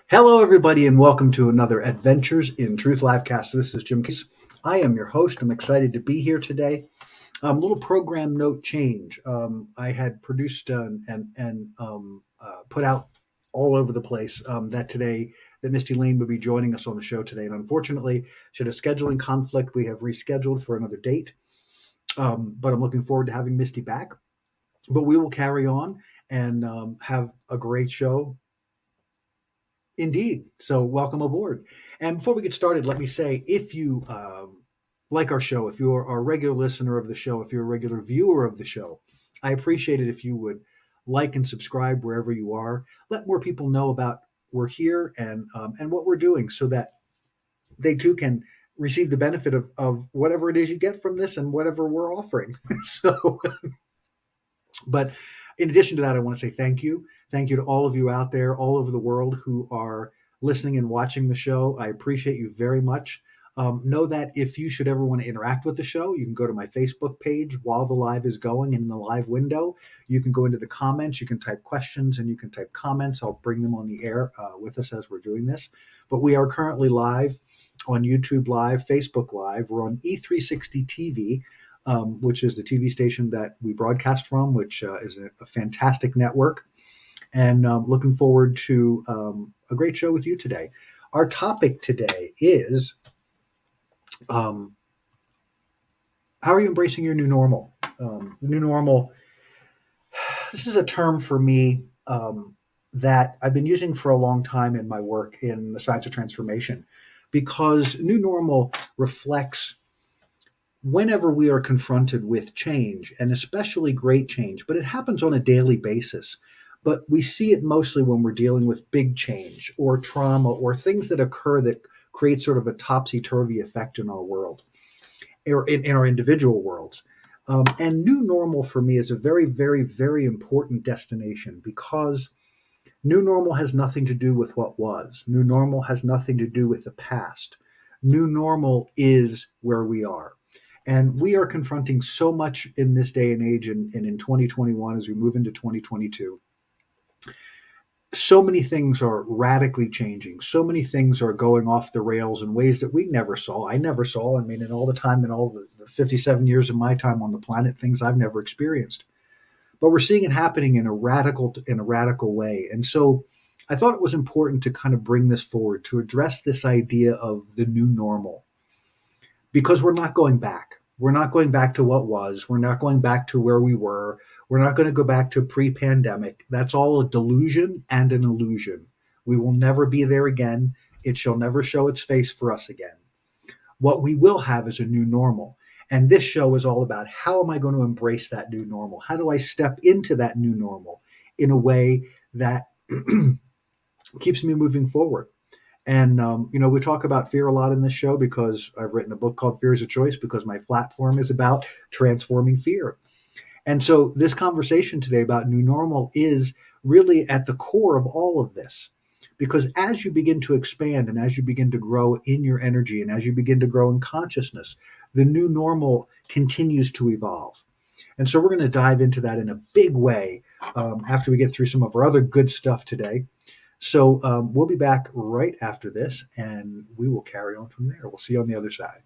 Hello, everybody, and welcome to another Adventures in Truth Livecast. This is Jim Case. I am your host. I'm excited to be here today. Little program note change. I had produced and put out all over the place that Misty Lane would be joining us on the show today. And unfortunately, she had a scheduling conflict. We have rescheduled for another date. But I'm looking forward to having Misty back. But we will carry on and have a great show. Indeed. So, welcome aboard. And before we get started, let me say if you like our show, if you're a regular listener of the show, if you're a regular viewer of the show, I appreciate it if you would like and subscribe wherever you are. Let more people know about we're here and what we're doing so that they too can receive the benefit of whatever it is you get from this and whatever we're offering. So, but in addition to that, I want to say thank you. Thank you to all of you out there all over the world who are listening and watching the show. I appreciate you very much. Know that if you should ever want to interact with the show, you can go to my Facebook page while the live is going. And in the live window, you can go into the comments, you can type questions, and you can type comments. I'll bring them on the air with us as we're doing this. But we are currently live on YouTube Live, Facebook Live. We're on E360 TV, which is the TV station that we broadcast from, which is a fantastic network. And looking forward to a great show with you today. Our topic today is how are you embracing your new normal? The new normal, this is a term for me that I've been using for a long time in my work in the science of transformation, because new normal reflects whenever we are confronted with change, and especially great change, but it happens on a daily basis. But we see it mostly when we're dealing with big change or trauma or things that occur that create sort of a topsy-turvy effect in our world or in our individual worlds. And new normal for me is a very, very, very important destination, because new normal has nothing to do with what was. New normal has nothing to do with the past. New normal is where we are. And we are confronting so much in this day and age and in 2021 as we move into 2022. So many things are radically changing. So many things are going off the rails in ways that we never saw. I never saw. I mean, in all the time, in all the 57 years of my time on the planet, things I've never experienced. But we're seeing it happening in a radical way. And so I thought it was important to kind of bring this forward to address this idea of the new normal, because we're not going back. We're not going back to what was. We're not going back to where we were. We're not going to go back to pre-pandemic. That's all a delusion and an illusion. We will never be there again. It shall never show its face for us again. What we will have is a new normal. And this show is all about how am I going to embrace that new normal? How do I step into that new normal in a way that keeps me moving forward? And, we talk about fear a lot in this show because I've written a book called Fear is a Choice, because my platform is about transforming fear. And so this conversation today about new normal is really at the core of all of this, because as you begin to expand and as you begin to grow in your energy and as you begin to grow in consciousness, the new normal continues to evolve. And so we're going to dive into that in a big way after we get through some of our other good stuff today. So we'll be back right after this, and we will carry on from there. We'll see you on the other side.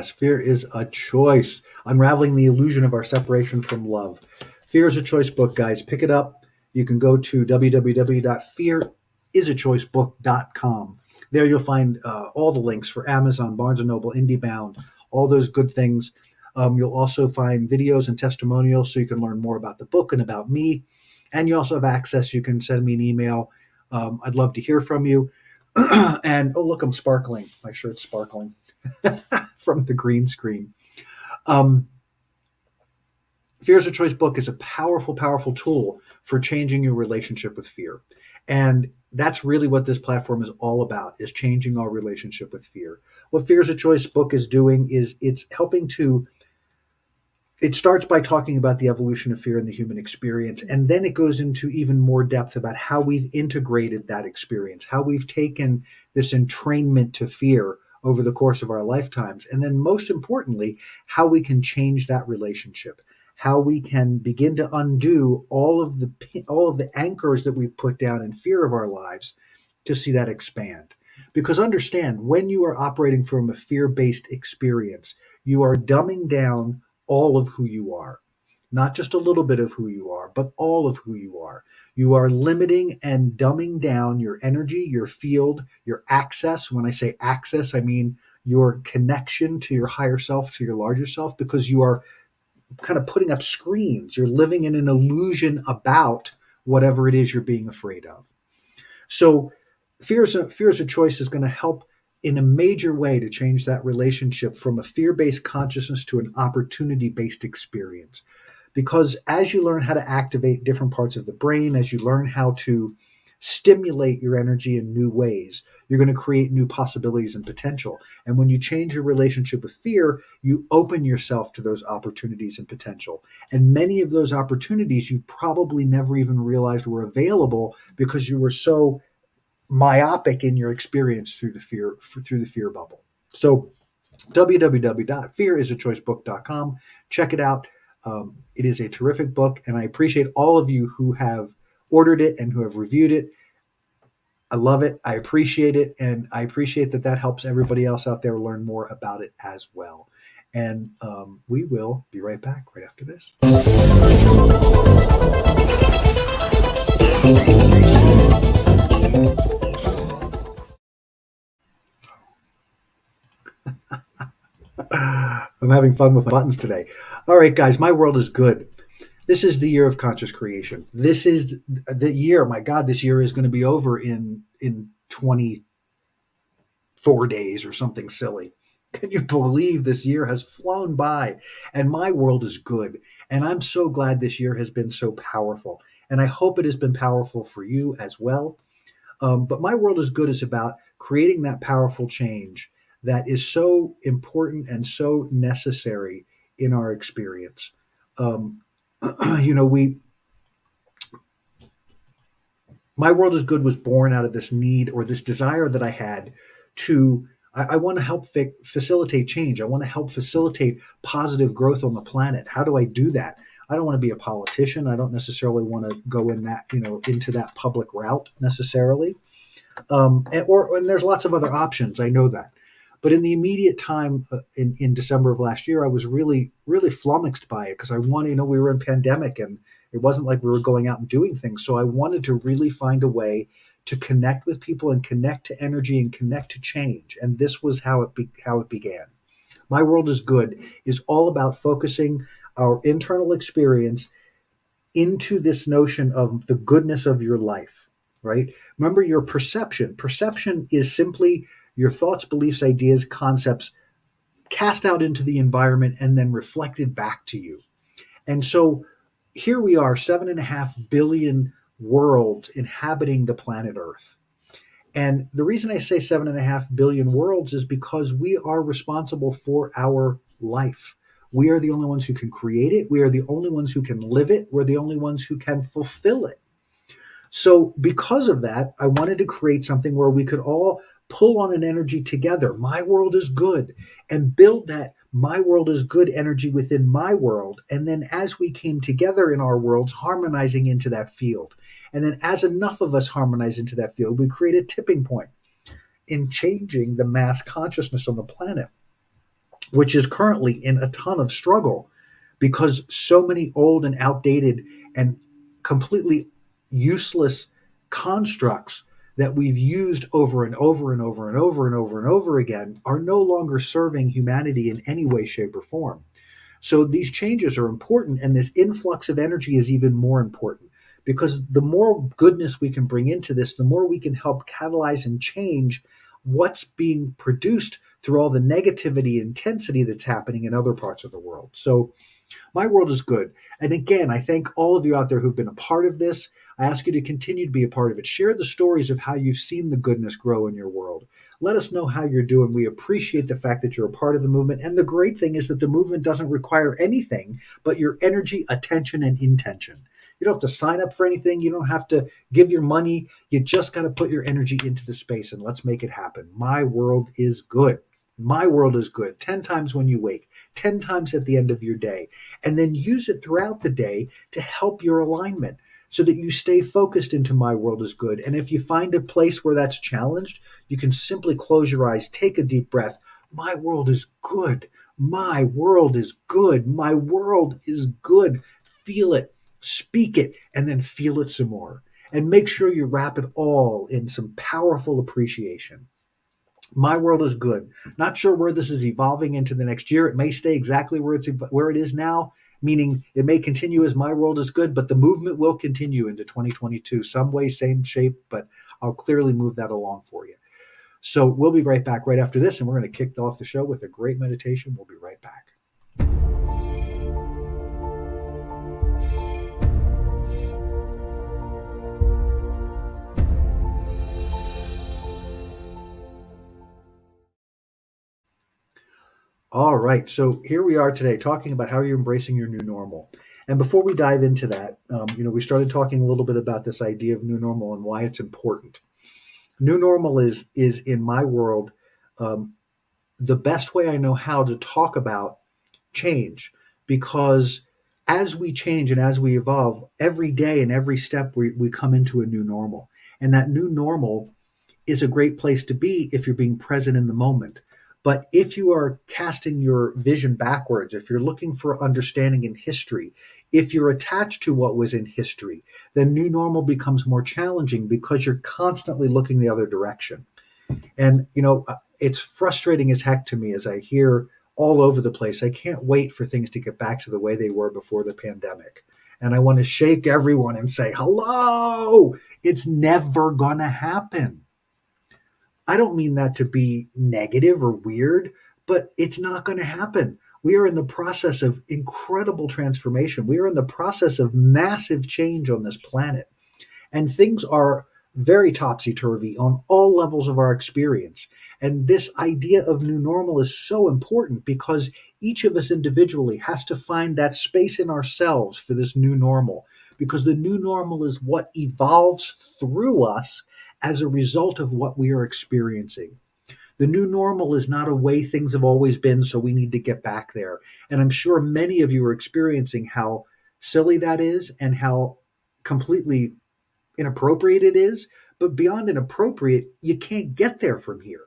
Yes, fear is a choice. Unraveling the illusion of our separation from love. Fear is a Choice book, guys. Pick it up. You can go to www.fear isachoicebook.com. There you'll find all the links for Amazon, Barnes& and Noble, IndieBound, all those good things. You'll also find videos and testimonials so you can learn more about the book and about me. And you also have access. You can send me an email. I'd love to hear from you. And oh, look, I'm sparkling. My shirt's sparkling from the green screen. Um, Fear is a Choice book is a powerful, powerful tool for changing your relationship with fear. And that's really what this platform is all about, is changing our relationship with fear. What Fear is a Choice book is doing is it's helping to it starts by talking about the evolution of fear in the human experience, and then it goes into even more depth about how we've integrated that experience, how we've taken this entrainment to fear over the course of our lifetimes, and then most importantly, how we can change that relationship, how we can begin to undo all of the anchors that we've put down in fear of our lives to see that expand. Because understand, when you are operating from a fear-based experience, you are dumbing down all of who you are, not just a little bit of who you are, but all of who you are. You are limiting and dumbing down your energy, your field, your access. When I say access, I mean your connection to your higher self, to your larger self, because you are kind of putting up screens. You're living in an illusion about whatever it is you're being afraid of. So, fear is a choice is going to help in a major way to change that relationship from a fear based consciousness to an opportunity based experience. Because as you learn how to activate different parts of the brain, as you learn how to stimulate your energy in new ways, you're going to create new possibilities and potential. And when you change your relationship with fear, you open yourself to those opportunities and potential. And many of those opportunities you probably never even realized were available because you were so myopic in your experience through the fear bubble. So www.fearisachoicebook.com. Check it out. It is a terrific book, and I appreciate all of you who have ordered it and who have reviewed it. I love it. I appreciate it, and I appreciate that helps everybody else out there learn more about it as well. And we will be right back right after this. I'm having fun with my buttons today. All right, guys, my world is good. This is the year of conscious creation. This is the year. My God, this year is going to be over in 24 days or something silly. Can you believe this year has flown by? And my world is good. And I'm so glad this year has been so powerful. And I hope it has been powerful for you as well. But my world is good is about creating that powerful change that is so important and so necessary in our experience. Um, you know, my world is good was born out of this need or this desire that I had to. I want to help facilitate change. I want to help facilitate positive growth on the planet. How do I do that? I don't want to be a politician. I don't necessarily want to go in that, into that public route necessarily. And there's lots of other options. I know that, but in the immediate time in December of last year, I was really really flummoxed by it because I wanted, we were in pandemic and it wasn't like we were going out and doing things. So I wanted to really find a way to connect with people and connect to energy and connect to change. And this was how it began. My world is good is all about focusing our internal experience into this notion of the goodness of your life, right? Remember your perception. Perception is simply your thoughts, beliefs, ideas, concepts cast out into the environment and then reflected back to you. And so here we are, 7.5 billion worlds inhabiting the planet Earth. And the reason I say 7.5 billion worlds is because we are responsible for our life. We are the only ones who can create it. We are the only ones who can live it. We're the only ones who can fulfill it. So, because of that, I wanted to create something where we could all pull on an energy together. My world is good, and build that my world is good energy within my world. And then, as we came together in our worlds, harmonizing into that field. And then, as enough of us harmonize into that field, we create a tipping point in changing the mass consciousness on the planet, which is currently in a ton of struggle because so many old and outdated and completely useless constructs that we've used over and over and over and over and over and over again are no longer serving humanity in any way, shape, or form. So these changes are important, and this influx of energy is even more important because the more goodness we can bring into this, the more we can help catalyze and change what's being produced through all the negativity, intensity that's happening in other parts of the world. So my world is good. And again, I thank all of you out there who've been a part of this. I ask you to continue to be a part of it. Share the stories of how you've seen the goodness grow in your world. Let us know how you're doing. We appreciate the fact that you're a part of the movement. And the great thing is that the movement doesn't require anything but your energy, attention, and intention. You don't have to sign up for anything. You don't have to give your money. You just got to put your energy into the space and let's make it happen. My world is good. My world is good. 10 times when you wake, 10 times at the end of your day, and then use it throughout the day to help your alignment so that you stay focused into my world is good. And if you find a place where that's challenged, you can simply close your eyes, take a deep breath. My world is good. My world is good. My world is good. Feel it, speak it, and then feel it some more. And make sure you wrap it all in some powerful appreciation. My world is good. Not sure where this is evolving into the next year. It may stay exactly where it is now, meaning it may continue as my world is good, but the movement will continue into 2022, some way, same shape, but I'll clearly move that along for you. So we'll be right back right after this, and we're going to kick off the show with a great meditation. We'll be right back. All right, so here we are today talking about how you're embracing your new normal. And before we dive into that, we started talking a little bit about this idea of new normal and why it's important. New normal is in my world um, the best way I know how to talk about change, because as we change and as we evolve every day and every step, we come into a new normal, and that new normal is a great place to be if you're being present in the moment. But if you are casting your vision backwards, if you're looking for understanding in history, if you're attached to what was in history, then new normal becomes more challenging because you're constantly looking the other direction. And, it's frustrating as heck to me as I hear all over the place. I can't wait for things to get back to the way they were before the pandemic. And I want to shake everyone and say, hello, it's never going to happen. I don't mean that to be negative or weird, but it's not going to happen. We are in the process of incredible transformation. We are in the process of massive change on this planet. And things are very topsy turvy on all levels of our experience. And this idea of new normal is so important because each of us individually has to find that space in ourselves for this new normal, because the new normal is what evolves through us as a result of what we are experiencing. The new normal is not a way things have always been, so we need to get back there. And I'm sure many of you are experiencing how silly that is and how completely inappropriate it is. But beyond inappropriate, you can't get there from here.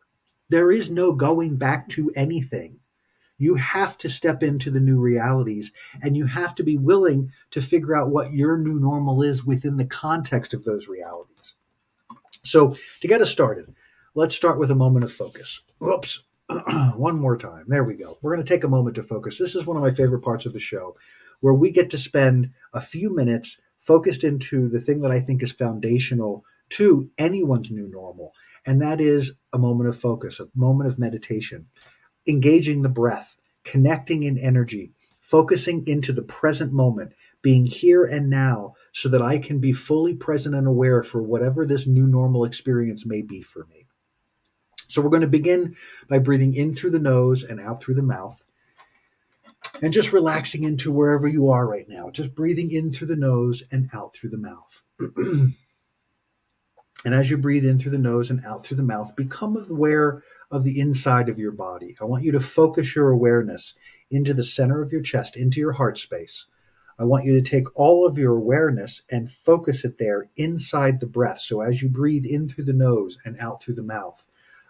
There is no going back to anything. You have to step into the new realities, and you have to be willing to figure out what your new normal is within the context of those realities. So, to get us started, let's start with a moment of focus. Whoops. One more time. There we go. We're going to take a moment to focus. This is one of my favorite parts of the show, where we get to spend a few minutes focused into the thing that I think is foundational to anyone's new normal. And that is a moment of focus, a moment of meditation, engaging the breath, connecting in energy, focusing into the present moment, being here and now so that I can be fully present and aware for whatever this new normal experience may be for me. So we're going to begin by breathing in through the nose and out through the mouth, and just relaxing into wherever you are right now. Just breathing in through the nose and out through the mouth. And as you breathe in through the nose and out through the mouth, become aware of the inside of your body. I want you to focus your awareness into the center of your chest, into your heart space. I want you to take all of your awareness and focus it there inside the breath. So as you breathe in through the nose and out through the mouth,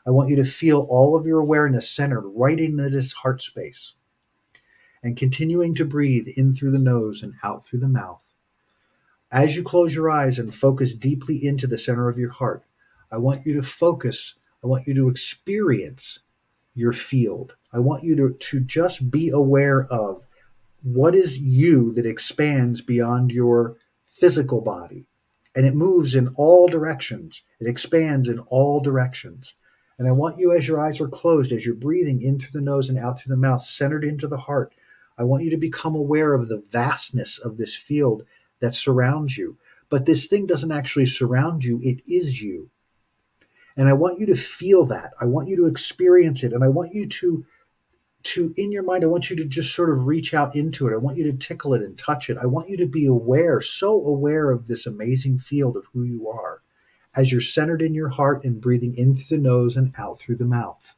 I want you to feel all of your awareness centered right into this heart space. And continuing to breathe in through the nose and out through the mouth. As you close your eyes and focus deeply into the center of your heart, I want you to focus. I want you to experience your field. I want you to just be aware of what is you that expands beyond your physical body. And it moves in all directions. It expands in all directions. And I want you, as your eyes are closed, as you're breathing in through the nose and out through the mouth, centered into the heart, I want you to become aware of the vastness of this field that surrounds you. But this thing doesn't actually surround you, it is you. And I want you to feel that. I want you to experience it. And I want you to in your mind, I want you to just sort of reach out into it. I want you to tickle it and touch it. I want you to be aware, so aware of this amazing field of who you are as you're centered in your heart and breathing in through the nose and out through the mouth.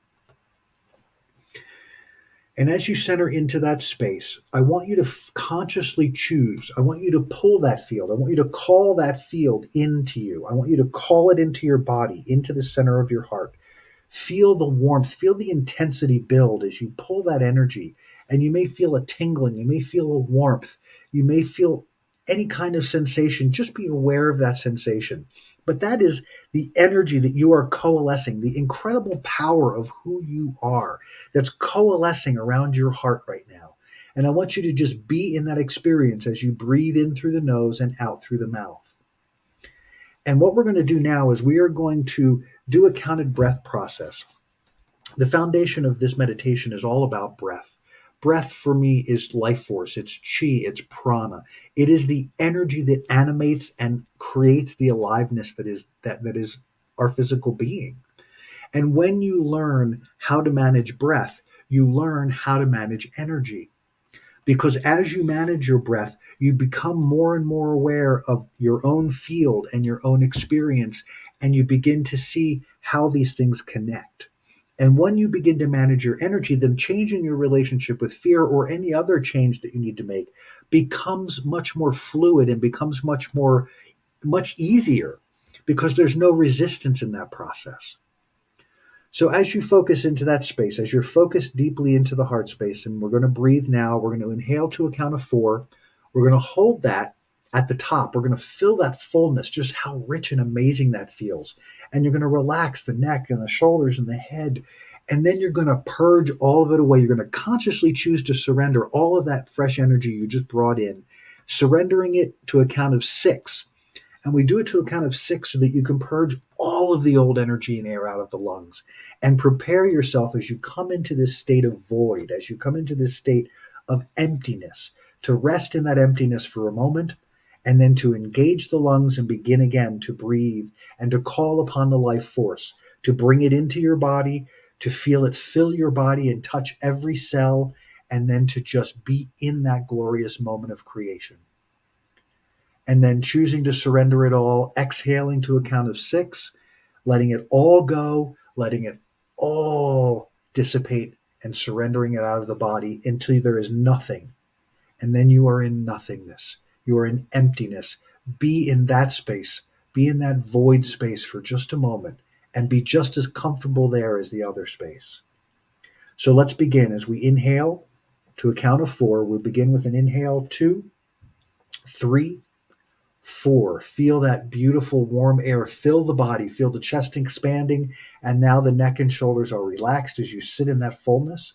And as you center into that space, I want you to consciously choose. I want you to pull that field. I want you to call that field into you. I want you to call it into your body, into the center of your heart. Feel the warmth, feel the intensity build as you pull that energy. And you may feel a tingling, you may feel a warmth, you may feel any kind of sensation. Just be aware of that sensation. But that is the energy that you are coalescing, the incredible power of who you are that's coalescing around your heart right now. And I want you to just be in that experience as you breathe in through the nose and out through the mouth. And what we're going to do now is we are going to do a counted breath process. The foundation of this meditation is all about breath. Breath for me is life force, it's chi, it's prana. It is the energy that animates and creates the aliveness that is our physical being. And when you learn how to manage breath, you learn how to manage energy. Because as you manage your breath, you become more and more aware of your own field and your own experience, and you begin to see how these things connect. And when you begin to manage your energy, then changing your relationship with fear or any other change that you need to make becomes much more fluid and becomes much easier because there's no resistance in that process. So as you focus into that space, as you're focused deeply into the heart space, and we're going to breathe now, we're going to inhale to a count of 4. We're going to hold that at the top. We're going to feel that fullness, just how rich and amazing that feels. And you're going to relax the neck and the shoulders and the head. And then you're going to purge all of it away. You're going to consciously choose to surrender all of that fresh energy you just brought in, surrendering it to a count of 6. And we do it to a count of 6 so that you can purge all of the old energy and air out of the lungs and prepare yourself as you come into this state of void, as you come into this state of emptiness, to rest in that emptiness for a moment and then to engage the lungs and begin again to breathe and to call upon the life force, to bring it into your body, to feel it fill your body and touch every cell, and then to just be in that glorious moment of creation. And then choosing to surrender it all, exhaling to a count of 6, letting it all go, letting it all dissipate, and surrendering it out of the body until there is nothing. And then you are in nothingness. You are in emptiness. Be in that space. Be in that void space for just a moment and be just as comfortable there as the other space. So let's begin. As we inhale to a count of 4, we begin with an inhale, 2, 3, 4. Feel that beautiful warm air fill the body, feel the chest expanding, and now the neck and shoulders are relaxed as you sit in that fullness.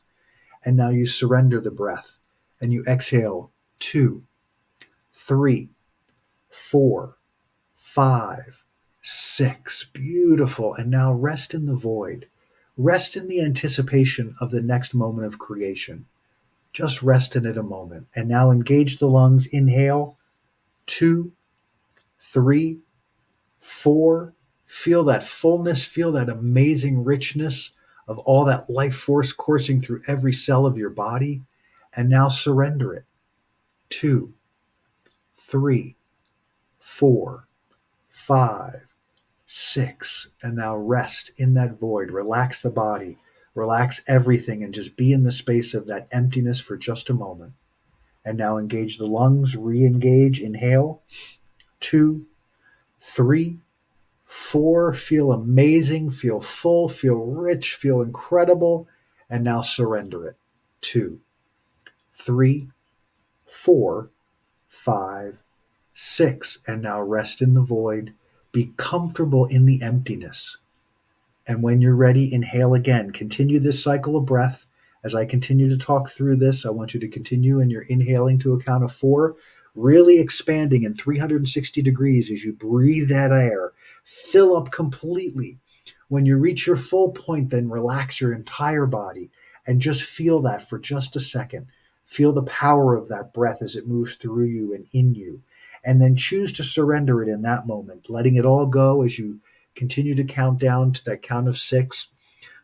And now you surrender the breath and you exhale 2, 3, 4, 5, 6. Beautiful. And now rest in the void. Rest in the anticipation of the next moment of creation. Just rest in it a moment. And now engage the lungs. Inhale 2, 3, 4. Feel that fullness, feel that amazing richness of all that life force coursing through every cell of your body. And now surrender it. 2, 3, 4, 5, 6. And now rest in that void. Relax the body, relax everything, and just be in the space of that emptiness for just a moment. And now engage the lungs, re-engage, inhale. 2, 3, 4. Feel amazing, feel full, feel rich, feel incredible. And now surrender it. 2, 3, 4, 5, 6. And now rest in the void. Be comfortable in the emptiness. And when you're ready, inhale again. Continue this cycle of breath. As I continue to talk through this, I want you to continue, and you're inhaling to a count of 4, really expanding in 360 degrees as you breathe that air. Fill up completely. When you reach your full point, then relax your entire body and just feel that for just a second. Feel the power of that breath as it moves through you and in you. And then choose to surrender it in that moment, letting it all go as you continue to count down to that count of 6,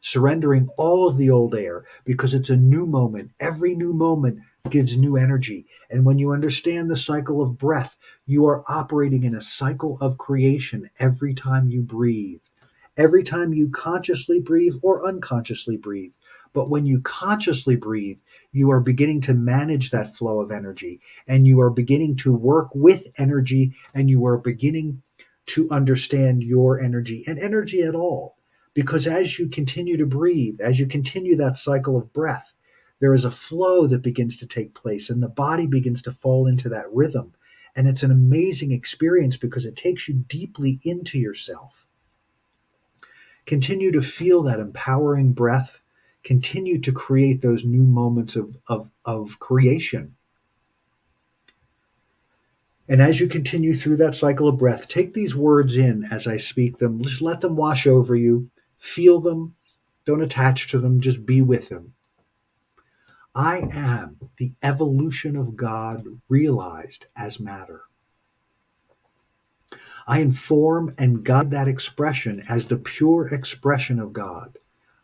surrendering all of the old air because it's a new moment. Every new moment gives new energy. And when you understand the cycle of breath, you are operating in a cycle of creation every time you breathe. Every time you consciously breathe or unconsciously breathe. But when you consciously breathe, you are beginning to manage that flow of energy and you are beginning to work with energy and you are beginning to understand your energy and energy at all. Because as you continue to breathe, as you continue that cycle of breath, there is a flow that begins to take place and the body begins to fall into that rhythm. And it's an amazing experience because it takes you deeply into yourself. Continue to feel that empowering breath. Continue to create those new moments of creation. And as you continue through that cycle of breath, take these words in as I speak them. Just let them wash over you. Feel them. Don't attach to them. Just be with them. I am the evolution of God realized as matter. I inform and guide that expression as the pure expression of God.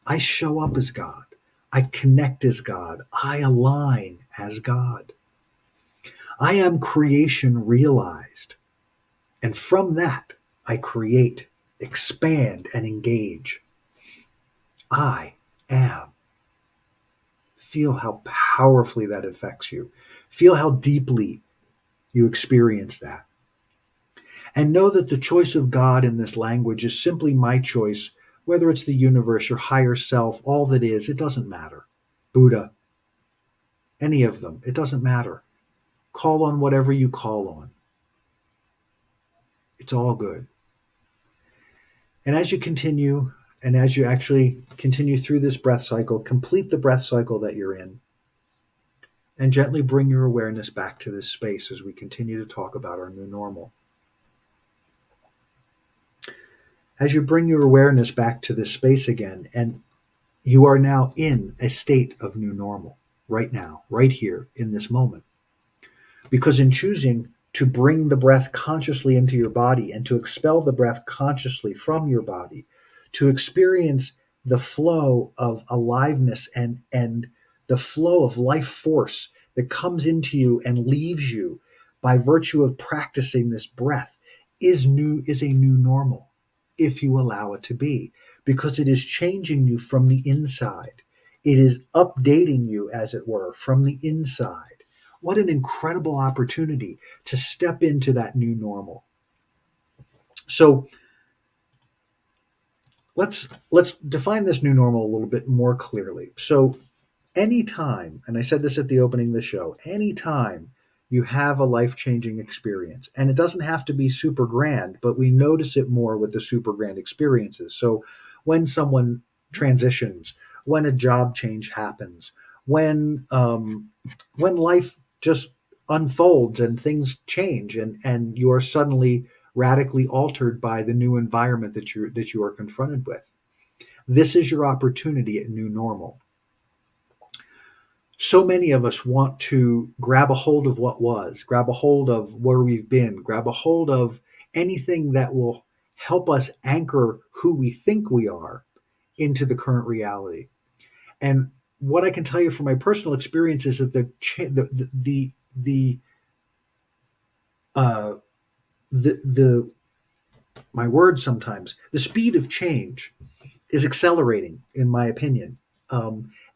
I show up as God. I connect as God. I align as God. I am creation realized. And from that, I create, expand, and engage. I am. Feel how powerfully that affects you. Feel how deeply you experience that. And know that the choice of God in this language is simply my choice, whether it's the universe, your higher self, all that is, it doesn't matter. Buddha, any of them, it doesn't matter. Call on whatever you call on. It's all good. And as you continue, and as you actually continue through this breath cycle, complete the breath cycle that you're in, and gently bring your awareness back to this space as we continue to talk about our new normal. As you bring your awareness back to this space again, and you are now in a state of new normal, right now, right here in this moment. Because in choosing to bring the breath consciously into your body and to expel the breath consciously from your body, to experience the flow of aliveness and the flow of life force that comes into you and leaves you by virtue of practicing this breath is a new normal if you allow it to be, because it is changing you from the inside. It is updating you, as it were, from the inside. What an incredible opportunity to step into that new normal. So let's define this new normal a little bit more clearly. So anytime, and I said this at the opening of the show, anytime you have a life-changing experience, and it doesn't have to be super grand, but we notice it more with the super grand experiences. So when someone transitions, when a job change happens, when life just unfolds and things change and you're suddenly radically altered by the new environment that you are confronted with. This is your opportunity at new normal. So many of us want to grab a hold of what was, grab a hold of where we've been, grab a hold of anything that will help us anchor who we think we are into the current reality. And what I can tell you from my personal experience is that uh, the my words sometimes the speed of change is accelerating, in my opinion.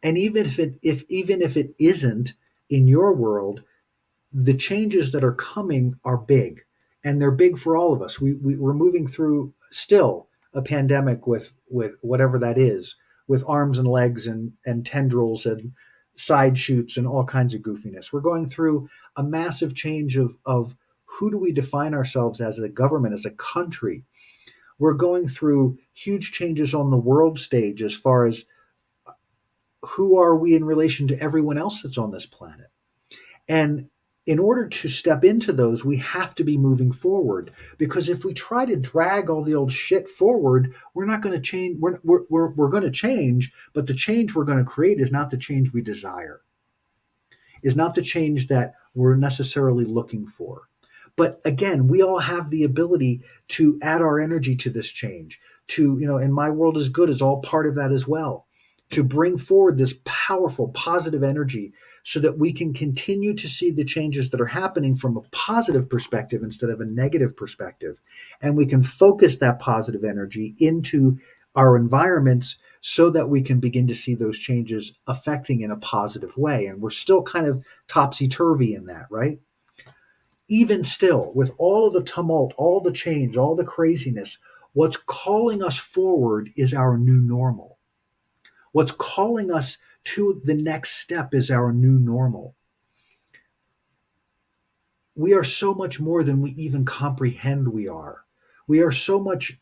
And even if it isn't in your world, the changes that are coming are big, and they're big for all of us. We're moving through still a pandemic with whatever that is, with arms and legs and tendrils and side shoots and all kinds of goofiness. We're going through a massive change of who do we define ourselves as a government, as a country. We're going through huge changes on the world stage as far as who are we in relation to everyone else that's on this planet. And in order to step into those, we have to be moving forward, because if we try to drag all the old shit forward, we're not going to change. We're going to change, but the change we're going to create is not the change we desire, is not the change that we're necessarily looking for. But again, we all have the ability to add our energy to this change, to, and my world is good is all part of that as well, to bring forward this powerful, positive energy so that we can continue to see the changes that are happening from a positive perspective instead of a negative perspective. And we can focus that positive energy into our environments so that we can begin to see those changes affecting in a positive way. And we're still kind of topsy-turvy in that, right? Even still, with all of the tumult, all the change, all the craziness, what's calling us forward is our new normal. What's calling us to the next step is our new normal. We are so much more than we even comprehend we are. We are so much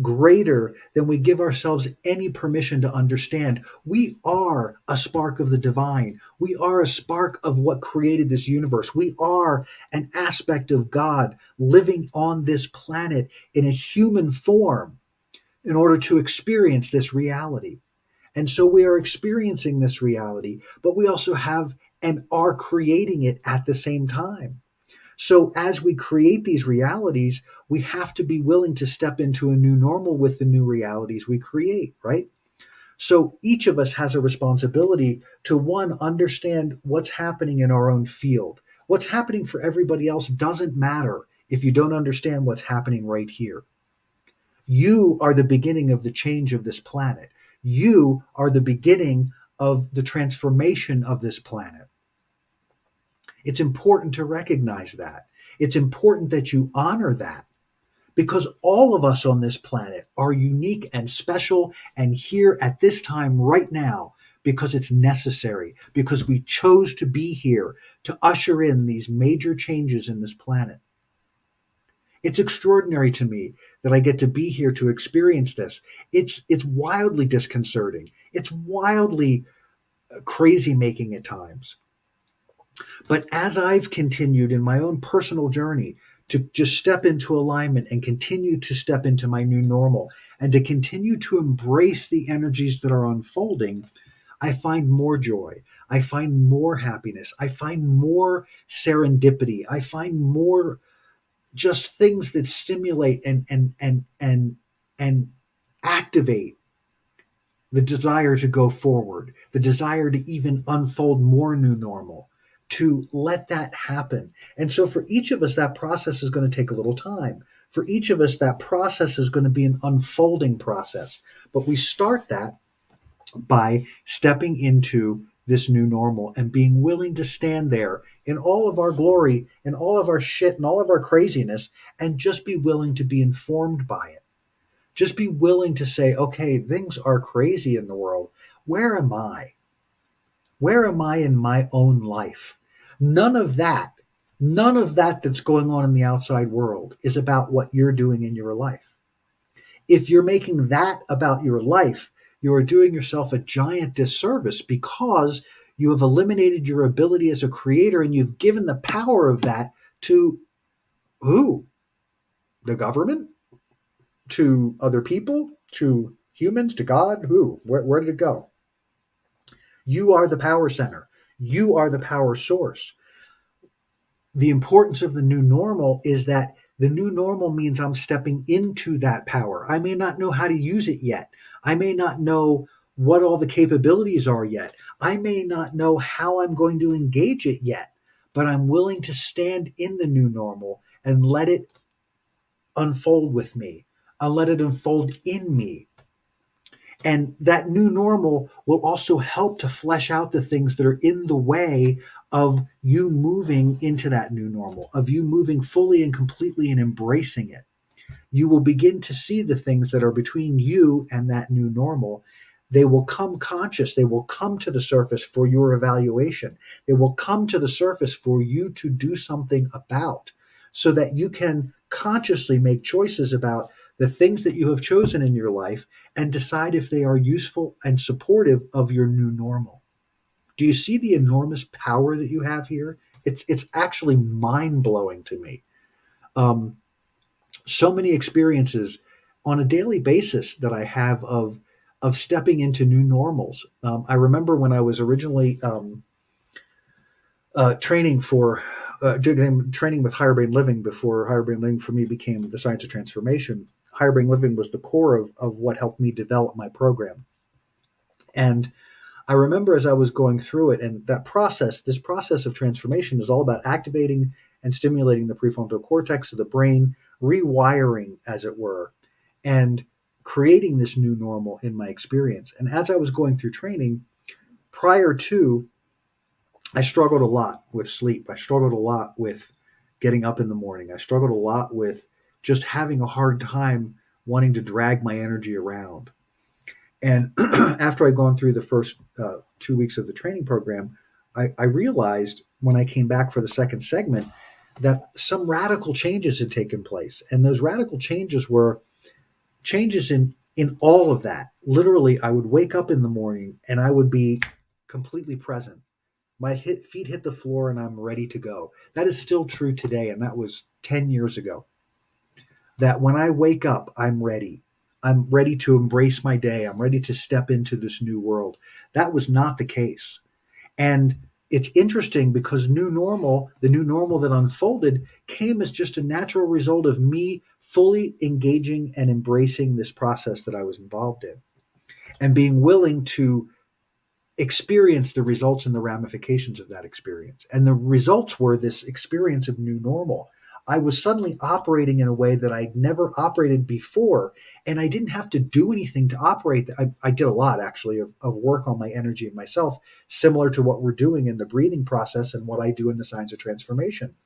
greater than we give ourselves any permission to understand. We are a spark of the divine. We are a spark of what created this universe. We are an aspect of God living on this planet in a human form in order to experience this reality. And so we are experiencing this reality, but we also have and are creating it at the same time. So as we create these realities, we have to be willing to step into a new normal with the new realities we create, right? So each of us has a responsibility to, one, understand what's happening in our own field. What's happening for everybody else doesn't matter if you don't understand what's happening right here. You are the beginning of the change of this planet. You are the beginning of the transformation of this planet. It's important to recognize that. It's important that you honor that, because all of us on this planet are unique and special and here at this time right now because it's necessary, because we chose to be here to usher in these major changes in this planet. It's extraordinary to me that I get to be here to experience this. It's wildly disconcerting. It's wildly crazy making at times. But as I've continued in my own personal journey to just step into alignment and continue to step into my new normal and to continue to embrace the energies that are unfolding, I find more joy. I find more happiness. I find more serendipity. I find more just things that stimulate and activate the desire to go forward, the desire to even unfold more new normal, to let that happen. And so for each of us, that process is going to take a little time. For each of us, that process is going to be an unfolding process. But we start that by stepping into this new normal and being willing to stand there in all of our glory, in all of our shit, and all of our craziness, and just be willing to be informed by it. Just be willing to say, okay, things are crazy in the world. Where am I? Where am I in my own life? None of that, none of that that's going on in the outside world is about what you're doing in your life. If you're making that about your life, you are doing yourself a giant disservice, because you have eliminated your ability as a creator and you've given the power of that to who? The government? To other people? To humans? To God? Who? Where did it go? You are the power center. You are the power source. The importance of the new normal is that the new normal means I'm stepping into that power. I may not know how to use it yet. I may not know what all the capabilities are yet. I may not know how I'm going to engage it yet, but I'm willing to stand in the new normal and let it unfold with me. I'll let it unfold in me. And that new normal will also help to flesh out the things that are in the way of you moving into that new normal, of you moving fully and completely and embracing it. You will begin to see the things that are between you and that new normal. They will come conscious. They will come to the surface for your evaluation. They will come to the surface for you to do something about, so that you can consciously make choices about the things that you have chosen in your life, and decide if they are useful and supportive of your new normal. Do you see the enormous power that you have here? It's actually mind blowing to me. Um, so many experiences on a daily basis that I have of stepping into new normals. I remember when I was originally training for doing training with higher brain living before higher brain living for me became the science of transformation. Higher brain living was the core of what helped me develop my program. And I remember as I was going through it, and that process, this process of transformation is all about activating and stimulating the prefrontal cortex of the brain, rewiring, as it were, and creating this new normal in my experience. And as I was going through training, prior to, I struggled a lot with sleep. I struggled a lot with getting up in the morning. I struggled a lot with just having a hard time wanting to drag my energy around. And after I'd gone through the first 2 weeks of the training program, I realized when I came back for the second segment that some radical changes had taken place. And those radical changes were changes in all of that. Literally, I would wake up in the morning and I would be completely present. Feet hit the floor and I'm ready to go. That is still true today. And that was 10 years ago. That when I wake up, I'm ready. I'm ready to embrace my day. I'm ready to step into this new world. That was not the case. And it's interesting because the new normal that unfolded came as just a natural result of me fully engaging and embracing this process that I was involved in and being willing to experience the results and the ramifications of that experience. And the results were this experience of new normal. I was suddenly operating in a way that I'd never operated before, and I didn't have to do anything to operate. I did a lot, actually, of work on my energy and myself, similar to what we're doing in the breathing process and what I do in the science of transformation,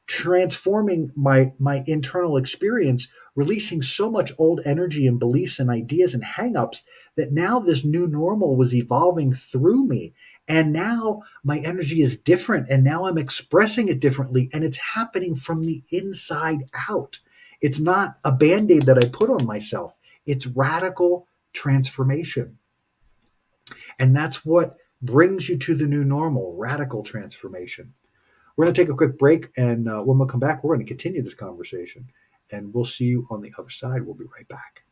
transforming my internal experience, releasing so much old energy and beliefs and ideas and hangups that now this new normal was evolving through me. And now my energy is different, and now I'm expressing it differently, and it's happening from the inside out. It's not a band-aid that I put on myself. It's radical transformation. And that's what brings you to the new normal, radical transformation. We're going to take a quick break, and when we come back, we're going to continue this conversation, and we'll see you on the other side. We'll be right back.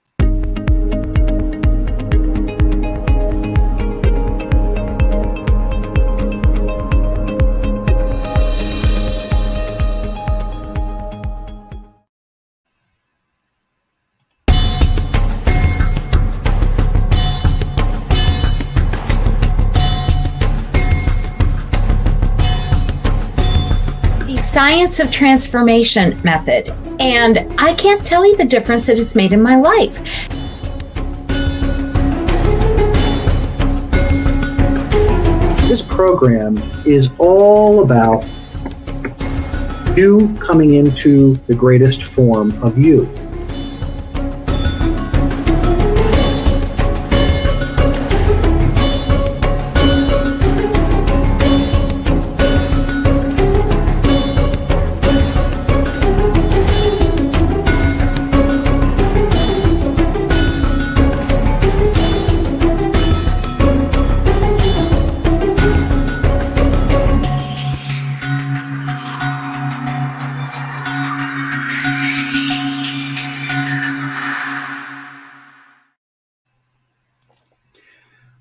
Science of transformation method, and I can't tell you the difference that it's made in my life. This program is all about you coming into the greatest form of you.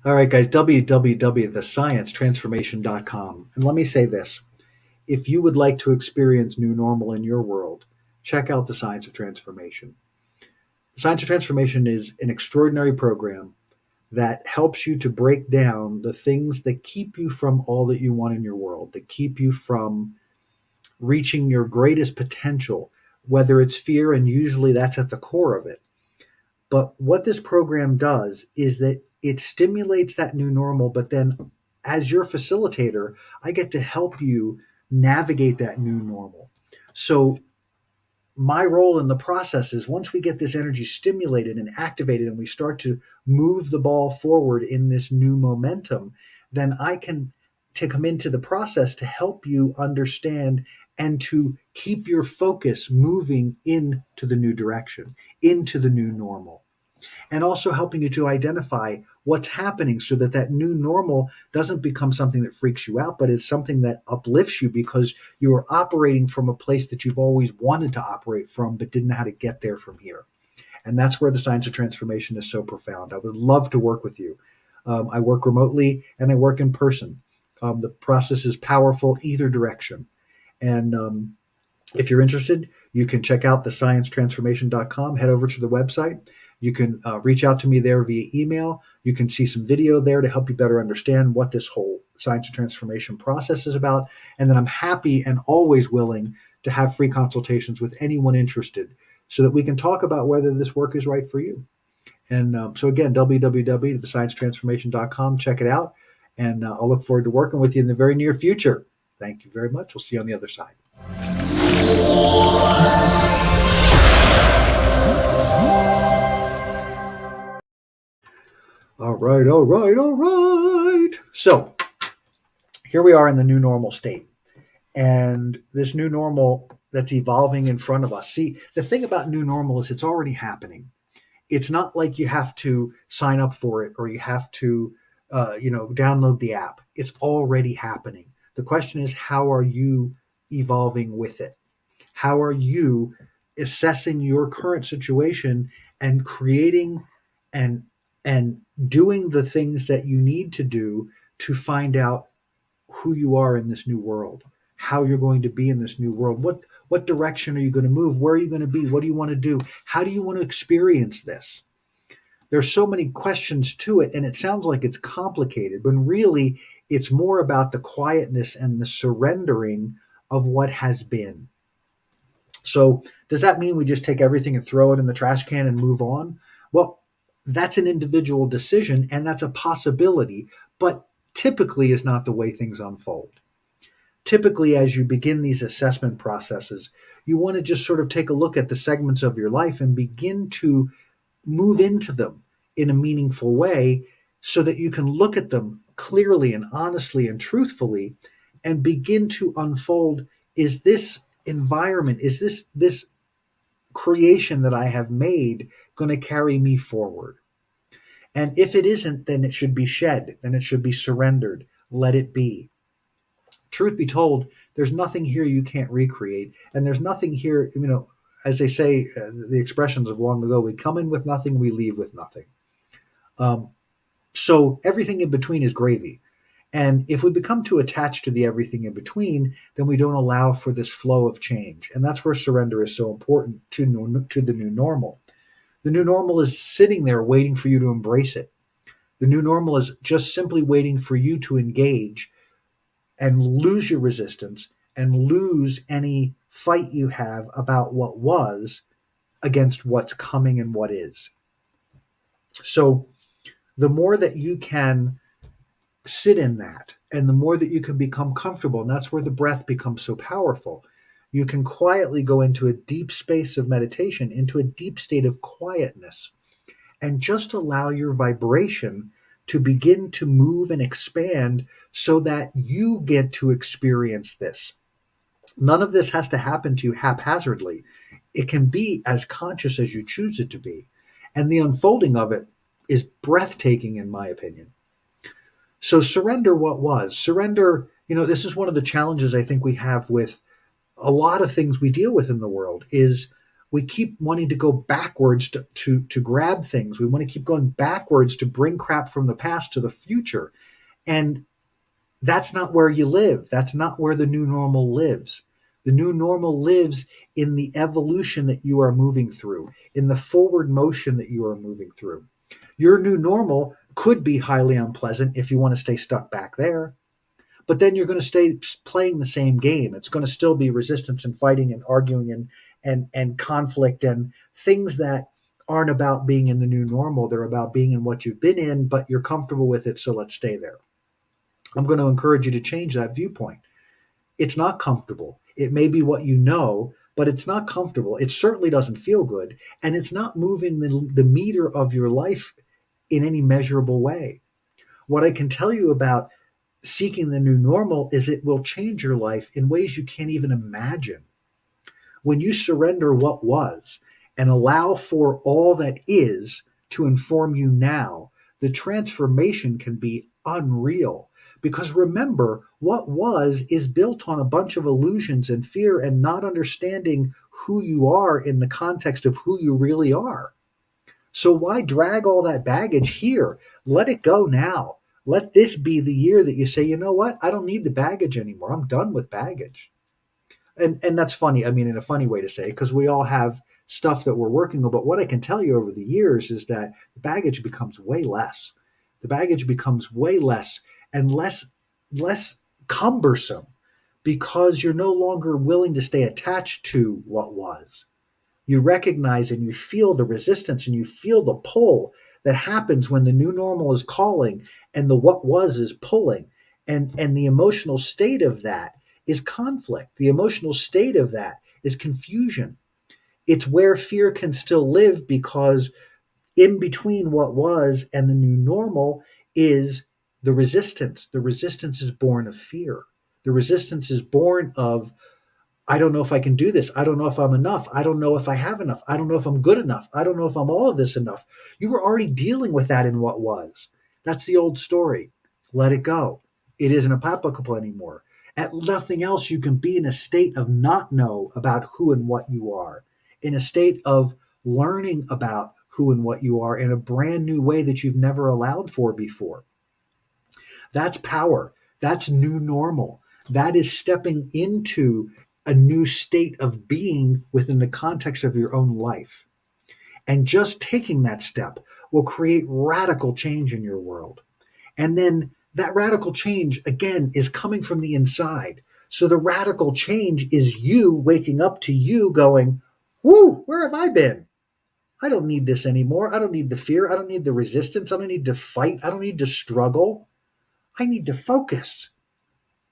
All right, guys, www.thesciencetransformation.com. And let me say this. If you would like to experience new normal in your world, check out the Science of Transformation. The Science of Transformation is an extraordinary program that helps you to break down the things that keep you from all that you want in your world, that keep you from reaching your greatest potential, whether it's fear, and usually that's at the core of it. But what this program does is that it stimulates that new normal, but then as your facilitator, I get to help you navigate that new normal. So my role in the process is once we get this energy stimulated and activated and we start to move the ball forward in this new momentum, then I can to come into the process to help you understand and to keep your focus moving into the new direction, into the new normal, and also helping you to identify what's happening so that that new normal doesn't become something that freaks you out, but is something that uplifts you because you are operating from a place that you've always wanted to operate from, but didn't know how to get there from here. And that's where the science of transformation is so profound. I would love to work with you. I work remotely and I work in person. The process is powerful either direction. And if you're interested, you can check out thesciencetransformation.com, head over to the website. You can reach out to me there via email. You can see some video there to help you better understand what this whole science of transformation process is about. And then I'm happy and always willing to have free consultations with anyone interested so that we can talk about whether this work is right for you. And so again, www.thesciencetransformation.com, check it out. And I'll look forward to working with you in the very near future. Thank you very much. We'll see you on the other side. All right, all right, all right. So here we are in the new normal state. And this new normal that's evolving in front of us. See, the thing about new normal is it's already happening. It's not like you have to sign up for it or you have to, download the app. It's already happening. The question is, how are you evolving with it? How are you assessing your current situation and creating and doing the things that you need to do to find out who you are in this new world, how you're going to be in this new world, what direction are you going to move, where are you going to be, what do you want to do, how do you want to experience this? There's so many questions to it, and it sounds like it's complicated, but really it's more about the quietness and the surrendering of what has been. So does that mean we just take everything and throw it in the trash can and move on? Well, that's an individual decision and that's a possibility, but typically is not the way things unfold. Typically, as you begin these assessment processes, you want to just sort of take a look at the segments of your life and begin to move into them in a meaningful way so that you can look at them clearly and honestly and truthfully and begin to unfold, is this environment, is this creation that I have made going to carry me forward? And if it isn't, then it should be shed, then it should be surrendered. Let it be. Truth be told, there's nothing here you can't recreate. And there's nothing here, as they say, the expressions of long ago, we come in with nothing, we leave with nothing. So everything in between is gravy. And if we become too attached to the everything in between, then we don't allow for this flow of change. And that's where surrender is so important to the new normal. The new normal is sitting there waiting for you to embrace it. The new normal is just simply waiting for you to engage and lose your resistance and lose any fight you have about what was against what's coming and what is. So the more that you can sit in that and the more that you can become comfortable, and that's where the breath becomes so powerful, you can quietly go into a deep space of meditation, into a deep state of quietness, and just allow your vibration to begin to move and expand so that you get to experience this. None of this has to happen to you haphazardly. It can be as conscious as you choose it to be. And the unfolding of it is breathtaking, in my opinion. So surrender what was. Surrender, this is one of the challenges I think we have with a lot of things we deal with in the world is we keep wanting to go backwards to grab things. We want to keep going backwards to bring crap from the past to the future. And that's not where you live. That's not where the new normal lives. The new normal lives in the evolution that you are moving through, in the forward motion that you are moving through. Your new normal could be highly unpleasant if you want to stay stuck back there. But then you're going to stay playing the same game. It's going to still be resistance and fighting and arguing and conflict and things that aren't about being in the new normal. They're about being in what you've been in, but you're comfortable with it, so let's stay there. I'm going to encourage you to change that viewpoint. It's not comfortable. It may be what you know, but it's not comfortable. It certainly doesn't feel good, and it's not moving the meter of your life in any measurable way. What I can tell you about seeking the new normal is it will change your life in ways you can't even imagine. When you surrender what was and allow for all that is to inform you now, the transformation can be unreal. Because remember, what was is built on a bunch of illusions and fear and not understanding who you are in the context of who you really are. So why drag all that baggage here? Let it go now. Let this be the year that you say, you know what? I don't need the baggage anymore. I'm done with baggage. And that's funny. I mean, in a funny way to say, because we all have stuff that we're working on. But what I can tell you over the years is that the baggage becomes way less. The baggage becomes way less and less cumbersome because you're no longer willing to stay attached to what was. You recognize and you feel the resistance and you feel the pull that happens when the new normal is calling and the what was is pulling. And the emotional state of that is conflict. The emotional state of that is confusion. It's where fear can still live because in between what was and the new normal is the resistance. The resistance is born of fear. The resistance is born of I don't know if I can do this. I don't know if I'm enough. I don't know if I have enough. I don't know if I'm good enough. I don't know if I'm all of this enough. You were already dealing with that in what was. That's the old story. Let it go. It isn't applicable anymore. At nothing else, you can be in a state of not know about who and what you are, in a state of learning about who and what you are in a brand new way that you've never allowed for before. That's power. That's new normal. That is stepping into a new state of being within the context of your own life. And just taking that step will create radical change in your world. And then that radical change, again, is coming from the inside. So the radical change is you waking up to you going, whoo, where have I been? I don't need this anymore. I don't need the fear. I don't need the resistance. I don't need to fight. I don't need to struggle. I need to focus.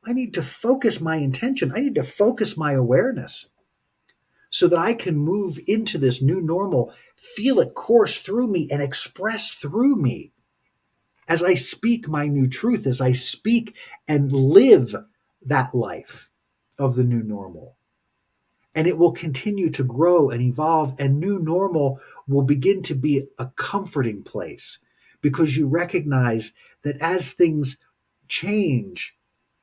I need to focus my intention. I need to focus my awareness so that I can move into this new normal, feel it course through me and express through me as I speak my new truth, as I speak and live that life of the new normal. And it will continue to grow and evolve, and new normal will begin to be a comforting place because you recognize that as things change,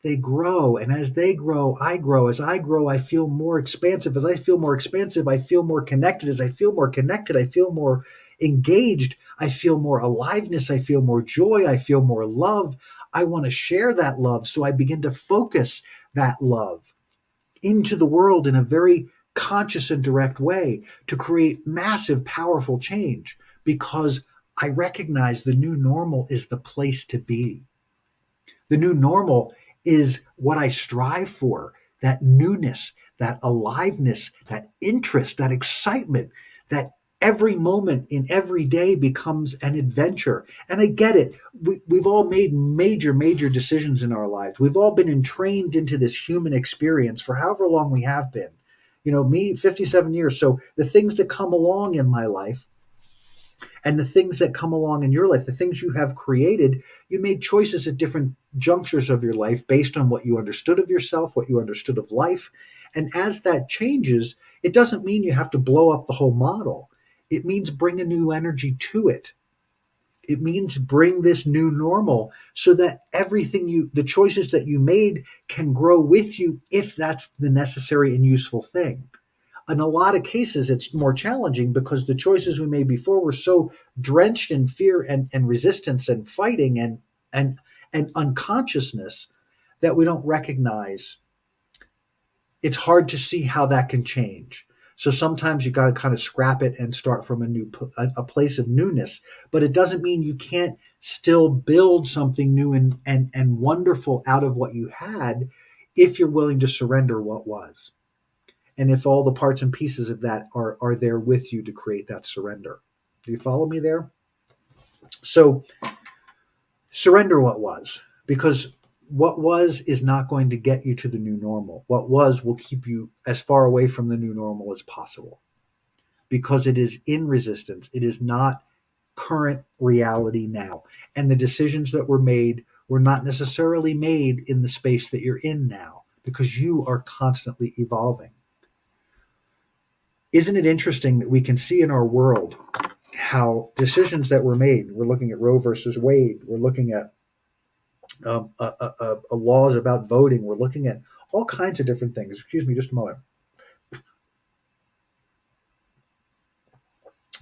they grow. And as they grow, I grow. As I grow, I feel more expansive. As I feel more expansive, I feel more connected. As I feel more connected, I feel more engaged. I feel more aliveness. I feel more joy. I feel more love. I want to share that love. So I begin to focus that love into the world in a very conscious and direct way to create massive, powerful change because I recognize the new normal is the place to be. The new normal is what I strive for, that newness, that aliveness, that interest, that excitement, that every moment in every day becomes an adventure. And I get it. We've all made major, major decisions in our lives. We've all been entrained into this human experience for however long we have been. You know, me, 57 years. So the things that come along in my life and the things that come along in your life, the things you have created, you made choices at different junctures of your life based on what you understood of yourself, what you understood of life. And as that changes, it doesn't mean you have to blow up the whole model. It means bring a new energy to it. It means bring this new normal so that the choices that you made can grow with you if that's the necessary and useful thing. In a lot of cases, it's more challenging because the choices we made before were so drenched in fear and resistance and fighting and unconsciousness that we don't recognize. It's hard to see how that can change. So sometimes you got to kind of scrap it and start from a place of newness. But it doesn't mean you can't still build something new and wonderful out of what you had if you're willing to surrender what was and if all the parts and pieces of that are there with you to create that surrender. Do you follow me there? So surrender what was, because what was is not going to get you to the new normal. What was will keep you as far away from the new normal as possible because it is in resistance. It is not current reality now. And the decisions that were made were not necessarily made in the space that you're in now because you are constantly evolving. Isn't it interesting that we can see in our world how decisions that were made? We're looking at Roe versus Wade. We're looking at laws about voting. We're looking at all kinds of different things. Excuse me, just a moment.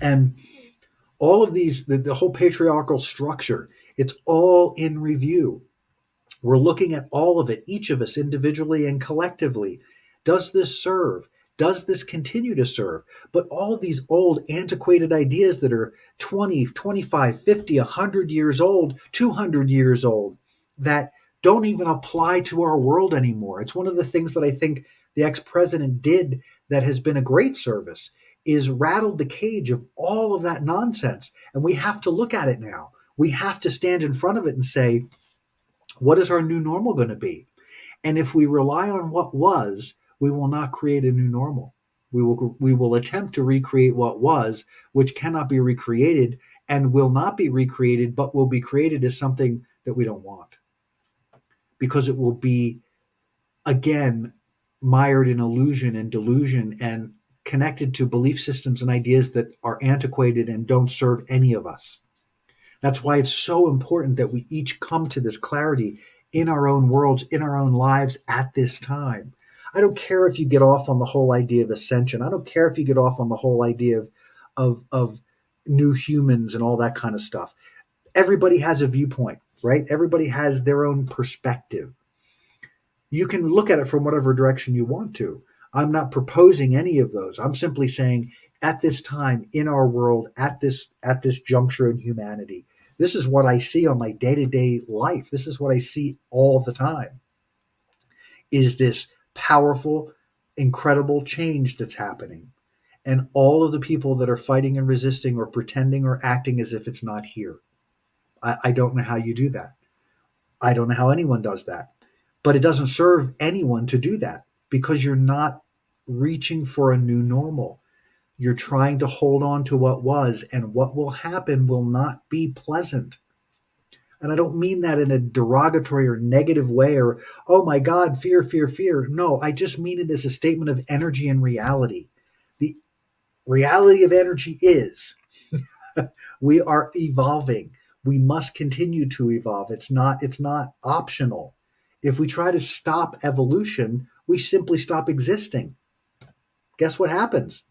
And all of these, the whole patriarchal structure, it's all in review. We're looking at all of it, each of us individually and collectively. Does this serve? Does this continue to serve? But all of these old, antiquated ideas that are 20, 25, 50, 100 years old, 200 years old, that don't even apply to our world anymore. It's one of the things that I think the ex-president did that has been a great service, is rattled the cage of all of that nonsense. And we have to look at it now. We have to stand in front of it and say, what is our new normal going to be? And if we rely on what was, we will not create a new normal. We will attempt to recreate what was, which cannot be recreated and will not be recreated, but will be created as something that we don't want. Because it will be, again, mired in illusion and delusion and connected to belief systems and ideas that are antiquated and don't serve any of us. That's why it's so important that we each come to this clarity in our own worlds, in our own lives at this time. I don't care if you get off on the whole idea of ascension. I don't care if you get off on the whole idea of new humans and all that kind of stuff. Everybody has a viewpoint, right? Everybody has their own perspective. You can look at it from whatever direction you want to. I'm not proposing any of those. I'm simply saying at this time in our world, at this juncture in humanity, this is what I see on my day-to-day life. This is what I see all the time. Is this powerful, incredible change that's happening. And all of the people that are fighting and resisting or pretending or acting as if it's not here. I don't know how you do that. I don't know how anyone does that. But it doesn't serve anyone to do that because you're not reaching for a new normal. You're trying to hold on to what was, and what will happen will not be pleasant. And I don't mean that in a derogatory or negative way or, oh my God, fear, fear, fear. No, I just mean it as a statement of energy and reality. The reality of energy is we are evolving. We must continue to evolve. It's not optional. If we try to stop evolution, we simply stop existing. Guess what happens?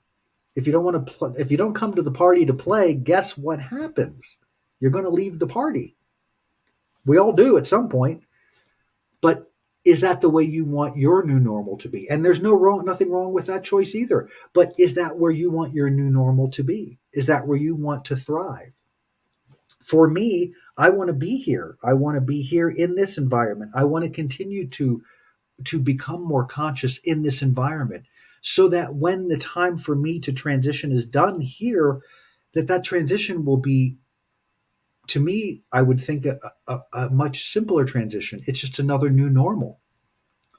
If you don't want to if you don't come to the party to play, guess what happens? You're going to leave the party. We all do at some point. But is that the way you want your new normal to be? And there's nothing wrong with that choice either. But is that where you want your new normal to be? Is that where you want to thrive? For me, I want to be here. I want to be here in this environment. I want to continue to become more conscious in this environment so that when the time for me to transition is done here, that transition will be, to me, I would think a much simpler transition. It's just another new normal.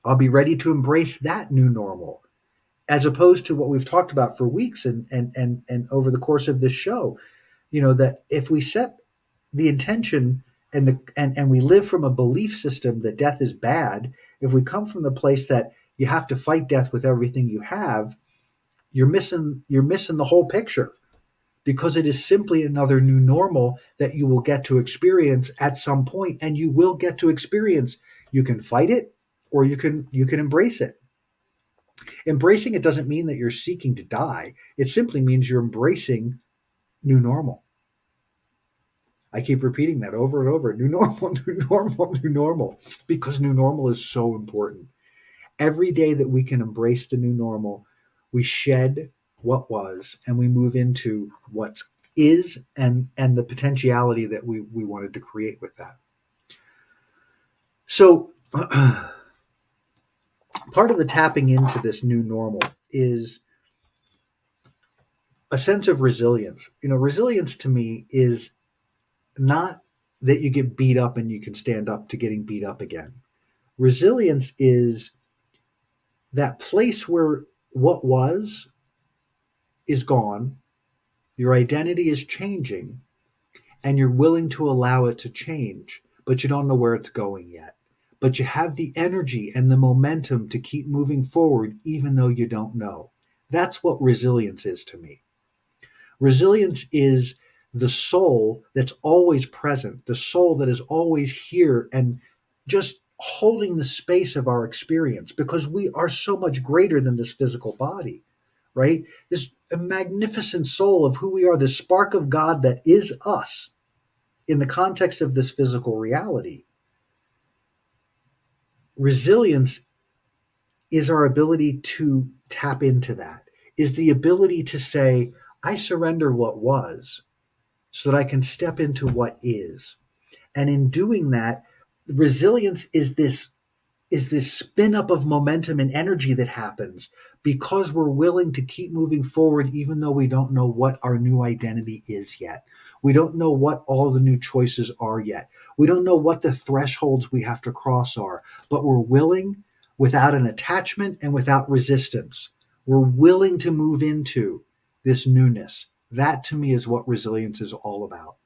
I'll be ready to embrace that new normal as opposed to what we've talked about for weeks and over the course of this show. That if we set the intention and we live from a belief system that death is bad, if we come from the place that you have to fight death with everything you have, you're missing the whole picture, because it is simply another new normal that you will get to experience at some point, and you will get to experience. You can fight it or you can embrace it. Embracing it doesn't mean that you're seeking to die. It simply means you're embracing new normal. I keep repeating that over and over. New normal, new normal, new normal, because new normal is so important. Every day that we can embrace the new normal, we shed what was and we move into what is and the potentiality that we wanted to create with that. So part of the tapping into this new normal is a sense of resilience. Resilience to me is not that you get beat up and you can stand up to getting beat up again. Resilience is that place where what was is gone, your identity is changing, and you're willing to allow it to change, but you don't know where it's going yet. But you have the energy and the momentum to keep moving forward, even though you don't know. That's what resilience is to me. Resilience is the soul that's always present, the soul that is always here and just holding the space of our experience because we are so much greater than this physical body, right? This magnificent soul of who we are, this spark of God that is us in the context of this physical reality. Resilience is our ability to tap into that, is the ability to say, I surrender what was so that I can step into what is. And in doing that, resilience is this spin up of momentum and energy that happens because we're willing to keep moving forward even though we don't know what our new identity is yet. We don't know what all the new choices are yet. We don't know what the thresholds we have to cross are, but we're willing without an attachment and without resistance. We're willing to move into this newness. That to me is what resilience is all about.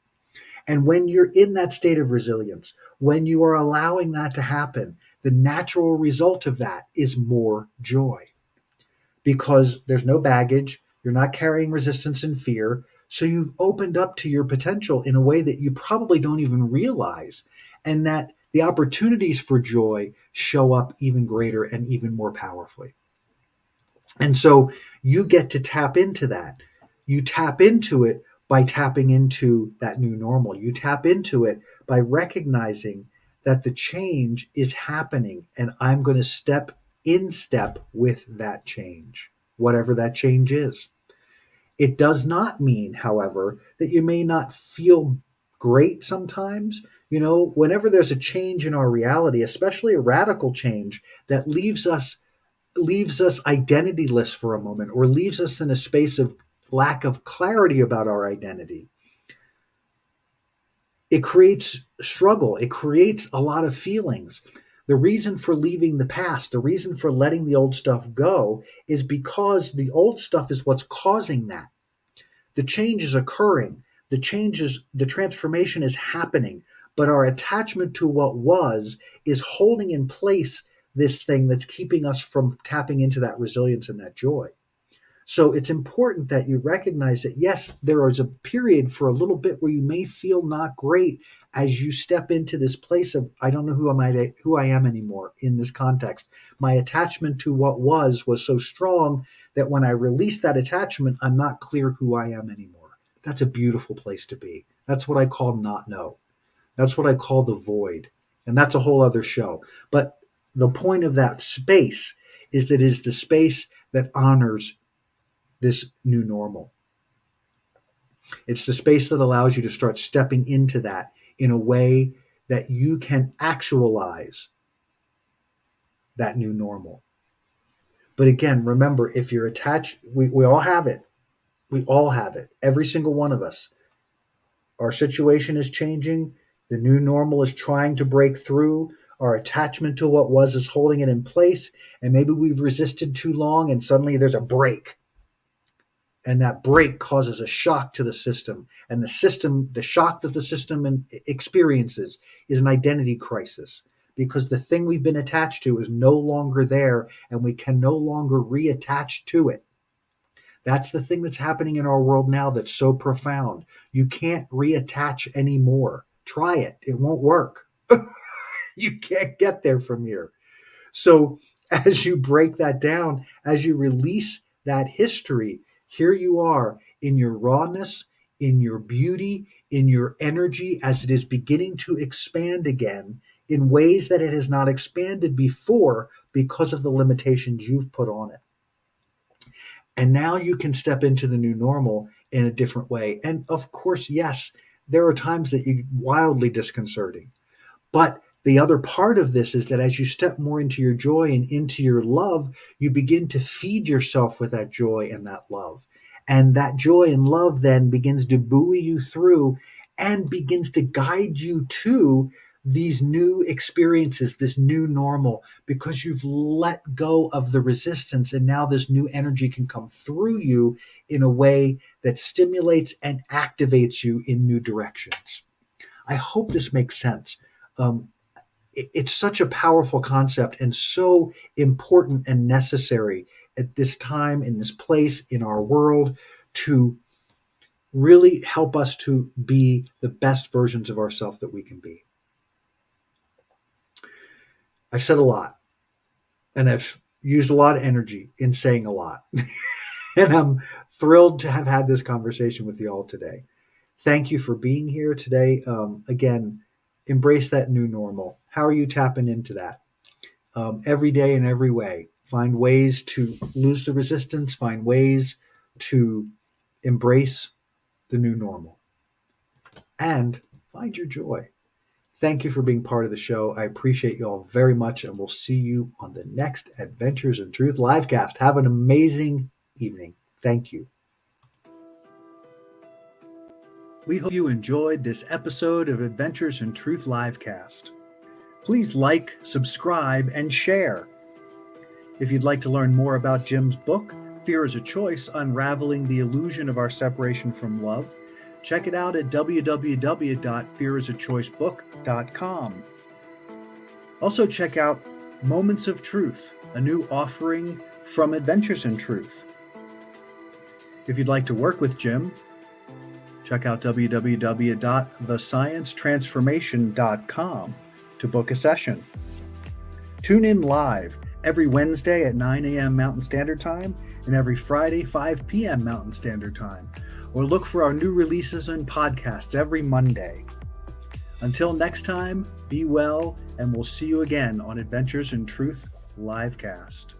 And when you're in that state of resilience, when you are allowing that to happen, the natural result of that is more joy because there's no baggage. You're not carrying resistance and fear. So you've opened up to your potential in a way that you probably don't even realize. And that the opportunities for joy show up even greater and even more powerfully. And so you get to tap into that. You tap into it by tapping into that new normal. You tap into it by recognizing that the change is happening and I'm going to step in step with that change, whatever that change is. It does not mean, however, that you may not feel great sometimes. You know, whenever there's a change in our reality, especially a radical change that leaves us identityless for a moment or leaves us in a space of lack of clarity about our identity, it creates struggle. It creates a lot of feelings. The reason for leaving the past, the reason for letting the old stuff go is because the old stuff is what's causing that. The change is occurring. The transformation is happening, but our attachment to what was is holding in place this thing that's keeping us from tapping into that resilience and that joy. So it's important that you recognize that, yes, there is a period for a little bit where you may feel not great as you step into this place of, I don't know who I am anymore in this context. My attachment to what was so strong that when I release that attachment, I'm not clear who I am anymore. That's a beautiful place to be. That's what I call not know. That's what I call the void. And that's a whole other show. But the point of that space is that it is the space that honors this new normal. It's the space that allows you to start stepping into that in a way that you can actualize that new normal. But again, remember, if you're attached, we all have it. We all have it. Every single one of us. Our situation is changing. The new normal is trying to break through. Our attachment to what was is holding it in place. And maybe we've resisted too long and suddenly there's a break. And that break causes a shock to the system. And the shock that the system experiences is an identity crisis because the thing we've been attached to is no longer there and we can no longer reattach to it. That's the thing that's happening in our world now that's so profound. You can't reattach anymore. Try it. It won't work. You can't get there from here. So as you break that down, as you release that history, here you are in your rawness, in your beauty, in your energy as it is beginning to expand again in ways that it has not expanded before because of the limitations you've put on it. And now you can step into the new normal in a different way. And of course, yes, there are times that you wildly disconcerting. But the other part of this is that as you step more into your joy and into your love, you begin to feed yourself with that joy and that love. And that joy and love then begins to buoy you through and begins to guide you to these new experiences, this new normal, because you've let go of the resistance. And now this new energy can come through you in a way that stimulates and activates you in new directions. I hope this makes sense. Um, it's such a powerful concept and so important and necessary at this time, in this place, in our world, to really help us to be the best versions of ourselves that we can be. I've said a lot, and I've used a lot of energy in saying a lot. And I'm thrilled to have had this conversation with you all today. Thank you for being here today. Again, embrace that new normal. How are you tapping into that? Every day in every way. Find ways to lose the resistance, find ways to embrace the new normal, and find your joy. Thank you for being part of the show. I appreciate you all very much, and we'll see you on the next Adventures in Truth livecast. Have an amazing evening. Thank you. We hope you enjoyed this episode of Adventures in Truth livecast. Please like, subscribe, and share. If you'd like to learn more about Jim's book, Fear is a Choice: Unraveling the Illusion of Our Separation from Love, check it out at www.fearisachoicebook.com. Also check out Moments of Truth, a new offering from Adventures in Truth. If you'd like to work with Jim, check out www.thesciencetransformation.com to book a session. Tune in live every Wednesday at 9 a.m. Mountain Standard Time and every Friday, 5 p.m. Mountain Standard Time. Or look for our new releases and podcasts every Monday. Until next time, be well, and we'll see you again on Adventures in Truth livecast.